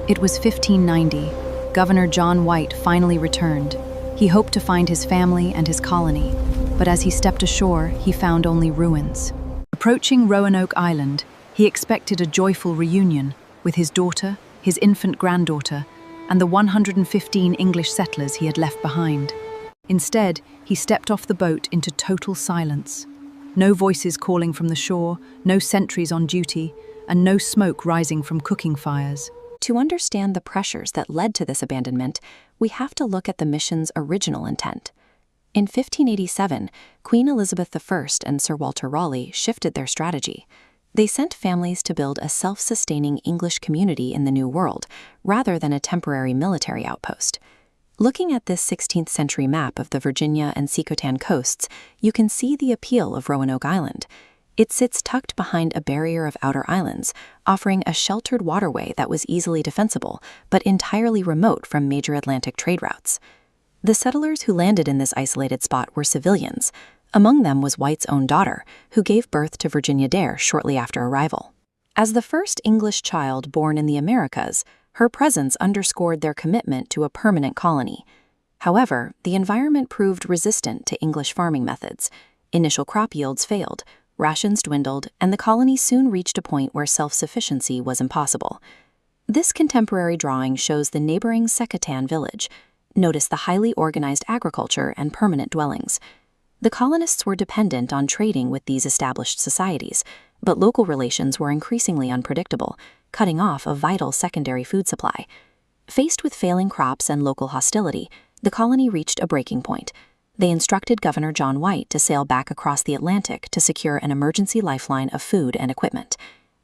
It was 1590. Governor John White finally returned. He hoped to find his family and his colony, but as he stepped ashore, he found only ruins. Approaching Roanoke Island, he expected a joyful reunion with his daughter, his infant granddaughter, and the 115 English settlers he had left behind. Instead, he stepped off the boat into total silence. No voices calling from the shore, no sentries on duty, and no smoke rising from cooking fires. To understand the pressures that led to this abandonment, we have to look at the mission's original intent. In 1587, Queen Elizabeth I and Sir Walter Raleigh shifted their strategy. They sent families to build a self-sustaining English community in the New World, rather than a temporary military outpost. Looking at this 16th century map of the Virginia and Croatoan coasts, you can see the appeal of Roanoke Island. It sits tucked behind a barrier of outer islands, offering a sheltered waterway that was easily defensible, but entirely remote from major Atlantic trade routes. The settlers who landed in this isolated spot were civilians. Among them was White's own daughter, who gave birth to Virginia Dare shortly after arrival. As the first English child born in the Americas, her presence underscored their commitment to a permanent colony. However, the environment proved resistant to English farming methods. Initial crop yields failed, rations dwindled, and the colony soon reached a point where self-sufficiency was impossible. This contemporary drawing shows the neighboring Croatoan village. Notice the highly organized agriculture and permanent dwellings. The colonists were dependent on trading with these established societies, but local relations were increasingly unpredictable, cutting off a vital secondary food supply. Faced with failing crops and local hostility, the colony reached a breaking point. They instructed Governor John White to sail back across the Atlantic to secure an emergency lifeline of food and equipment.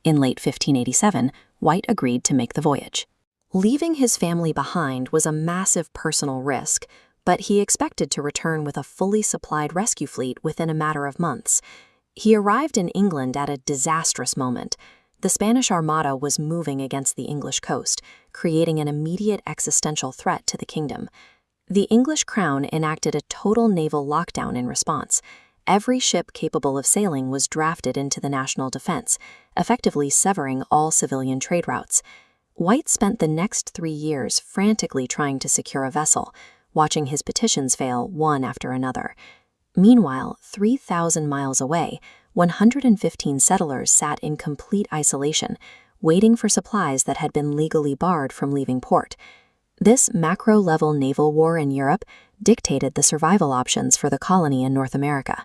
In late 1587, White agreed to make the voyage. Leaving his family behind was a massive personal risk, but he expected to return with a fully supplied rescue fleet within a matter of months. He arrived in England at a disastrous moment. The Spanish Armada was moving against the English coast, creating an immediate existential threat to the kingdom. The English crown enacted a total naval lockdown in response. Every ship capable of sailing was drafted into the national defense, effectively severing all civilian trade routes. White spent the next 3 years frantically trying to secure a vessel, watching his petitions fail one after another. Meanwhile, 3,000 miles away, 115 settlers sat in complete isolation, waiting for supplies that had been legally barred from leaving port. This macro-level naval war in Europe dictated the survival options for the colony in North America.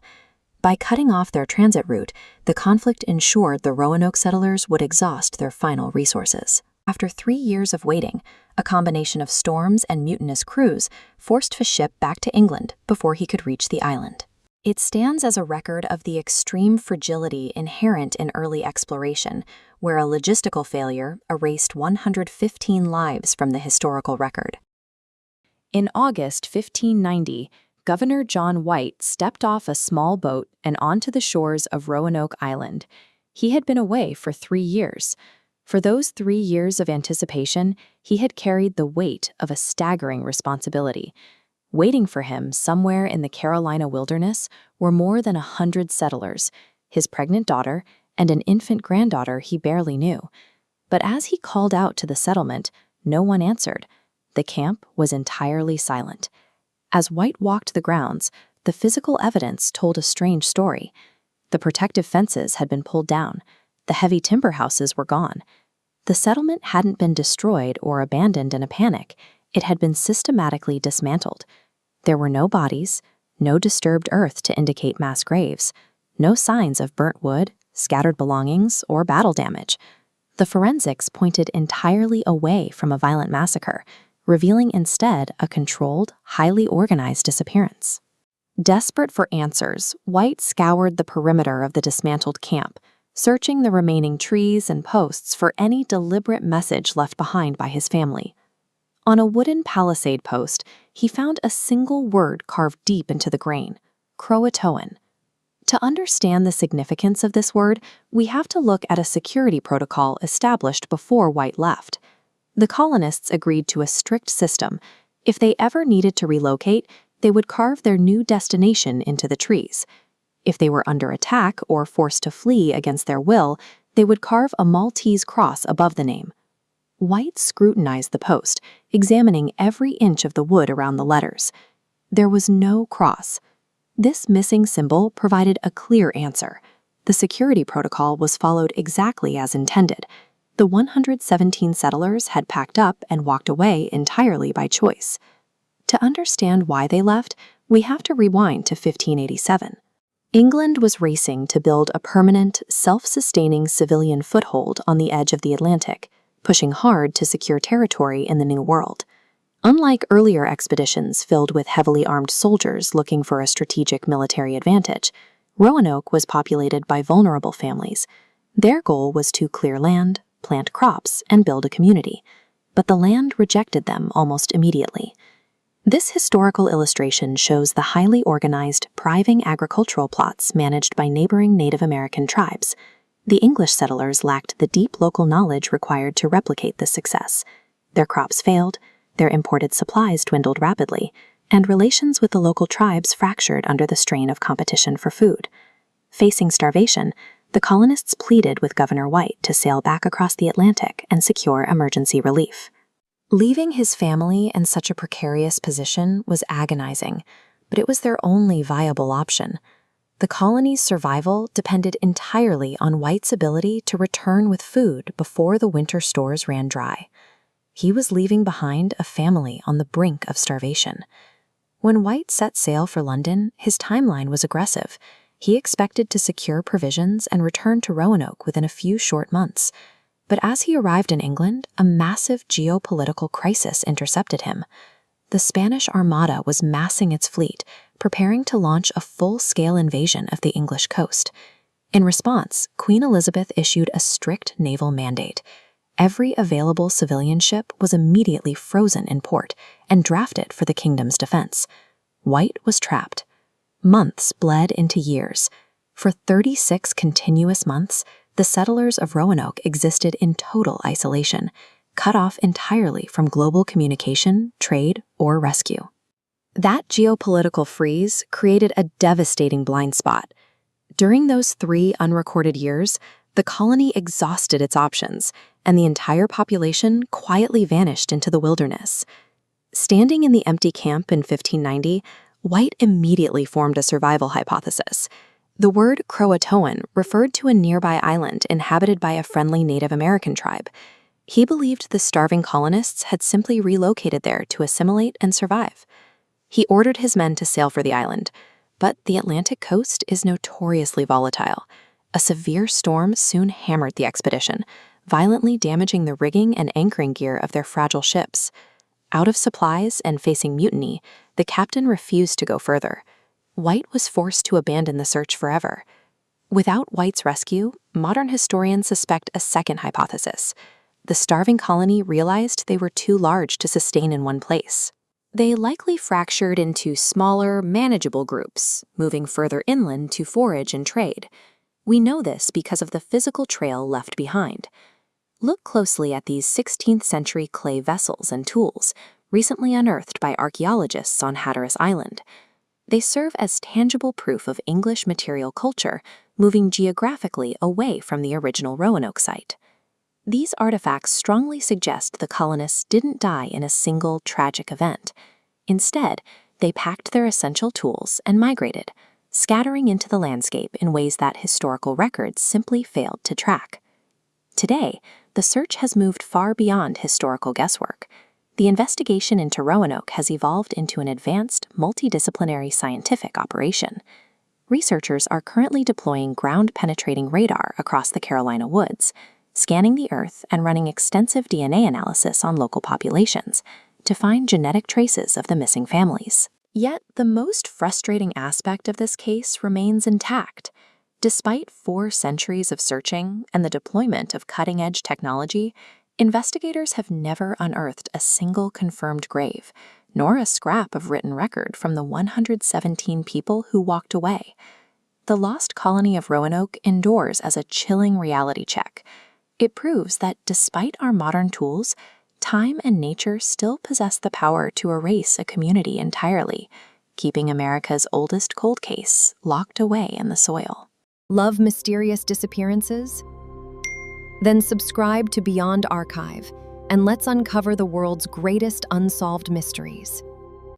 By cutting off their transit route, the conflict ensured the Roanoke settlers would exhaust their final resources. After 3 years of waiting, a combination of storms and mutinous crews forced the ship back to England before he could reach the island. It stands as a record of the extreme fragility inherent in early exploration, where a logistical failure erased 115 lives from the historical record. In August 1590, Governor John White stepped off a small boat and onto the shores of Roanoke Island. He had been away for 3 years. For those 3 years of anticipation, he had carried the weight of a staggering responsibility. Waiting for him somewhere in the Carolina wilderness were more than 100 settlers, his pregnant daughter, and an infant granddaughter he barely knew. But as he called out to the settlement, no one answered. The camp was entirely silent. As White walked the grounds, the physical evidence told a strange story. The protective fences had been pulled down. The heavy timber houses were gone. The settlement hadn't been destroyed or abandoned in a panic. It had been systematically dismantled. There were no bodies, no disturbed earth to indicate mass graves, no signs of burnt wood, scattered belongings, or battle damage. The forensics pointed entirely away from a violent massacre, revealing instead a controlled, highly organized disappearance. Desperate for answers, White scoured the perimeter of the dismantled camp, searching the remaining trees and posts for any deliberate message left behind by his family. On a wooden palisade post, he found a single word carved deep into the grain: Croatoan. To understand the significance of this word, we have to look at a security protocol established before White left. The colonists agreed to a strict system. If they ever needed to relocate, they would carve their new destination into the trees. If they were under attack or forced to flee against their will, they would carve a Maltese cross above the name. White scrutinized the post, examining every inch of the wood around the letters. There was no cross. This missing symbol provided a clear answer. The security protocol was followed exactly as intended. The 117 settlers had packed up and walked away entirely by choice. To understand why they left, we have to rewind to 1587. England was racing to build a permanent, self-sustaining civilian foothold on the edge of the Atlantic, pushing hard to secure territory in the New World. Unlike earlier expeditions filled with heavily armed soldiers looking for a strategic military advantage, Roanoke was populated by vulnerable families. Their goal was to clear land, plant crops, and build a community. But the land rejected them almost immediately. This historical illustration shows the highly organized, thriving agricultural plots managed by neighboring Native American tribes. The English settlers lacked the deep local knowledge required to replicate this success. Their crops failed, their imported supplies dwindled rapidly, and relations with the local tribes fractured under the strain of competition for food. Facing starvation, the colonists pleaded with Governor White to sail back across the Atlantic and secure emergency relief. Leaving his family in such a precarious position was agonizing, but it was their only viable option. The colony's survival depended entirely on White's ability to return with food before the winter stores ran dry. He was leaving behind a family on the brink of starvation. When White set sail for London, his timeline was aggressive. He expected to secure provisions and return to Roanoke within a few short months. But as he arrived in England, a massive geopolitical crisis intercepted him. The Spanish Armada was massing its fleet, preparing to launch a full-scale invasion of the English coast. In response, Queen Elizabeth issued a strict naval mandate. Every available civilian ship was immediately frozen in port and drafted for the kingdom's defense. White was trapped. Months bled into years. For 36 continuous months, the settlers of Roanoke existed in total isolation, cut off entirely from global communication, trade, or rescue. That geopolitical freeze created a devastating blind spot. During those 3 unrecorded years, the colony exhausted its options, and the entire population quietly vanished into the wilderness. Standing in the empty camp in 1590, White immediately formed a survival hypothesis. The word Croatoan referred to a nearby island inhabited by a friendly Native American tribe. He believed the starving colonists had simply relocated there to assimilate and survive. He ordered his men to sail for the island, but the Atlantic coast is notoriously volatile. A severe storm soon hammered the expedition, violently damaging the rigging and anchoring gear of their fragile ships. Out of supplies and facing mutiny, the captain refused to go further. White was forced to abandon the search forever. Without White's rescue, modern historians suspect a second hypothesis. The starving colony realized they were too large to sustain in one place. They likely fractured into smaller, manageable groups, moving further inland to forage and trade. We know this because of the physical trail left behind. Look closely at these 16th-century clay vessels and tools, recently unearthed by archaeologists on Hatteras Island. They serve as tangible proof of English material culture, moving geographically away from the original Roanoke site. These artifacts strongly suggest the colonists didn't die in a single tragic event. Instead, they packed their essential tools and migrated, scattering into the landscape in ways that historical records simply failed to track. Today, the search has moved far beyond historical guesswork. The investigation into Roanoke has evolved into an advanced, multidisciplinary scientific operation. Researchers are currently deploying ground-penetrating radar across the Carolina woods, scanning the earth and running extensive DNA analysis on local populations to find genetic traces of the missing families. Yet, the most frustrating aspect of this case remains intact. Despite 4 centuries of searching and the deployment of cutting-edge technology, investigators have never unearthed a single confirmed grave, nor a scrap of written record from the 117 people who walked away. The Lost Colony of Roanoke endures as a chilling reality check. It proves that despite our modern tools, time and nature still possess the power to erase a community entirely, keeping America's oldest cold case locked away in the soil. Love mysterious disappearances? Then subscribe to Beyond Archive, and let's uncover the world's greatest unsolved mysteries.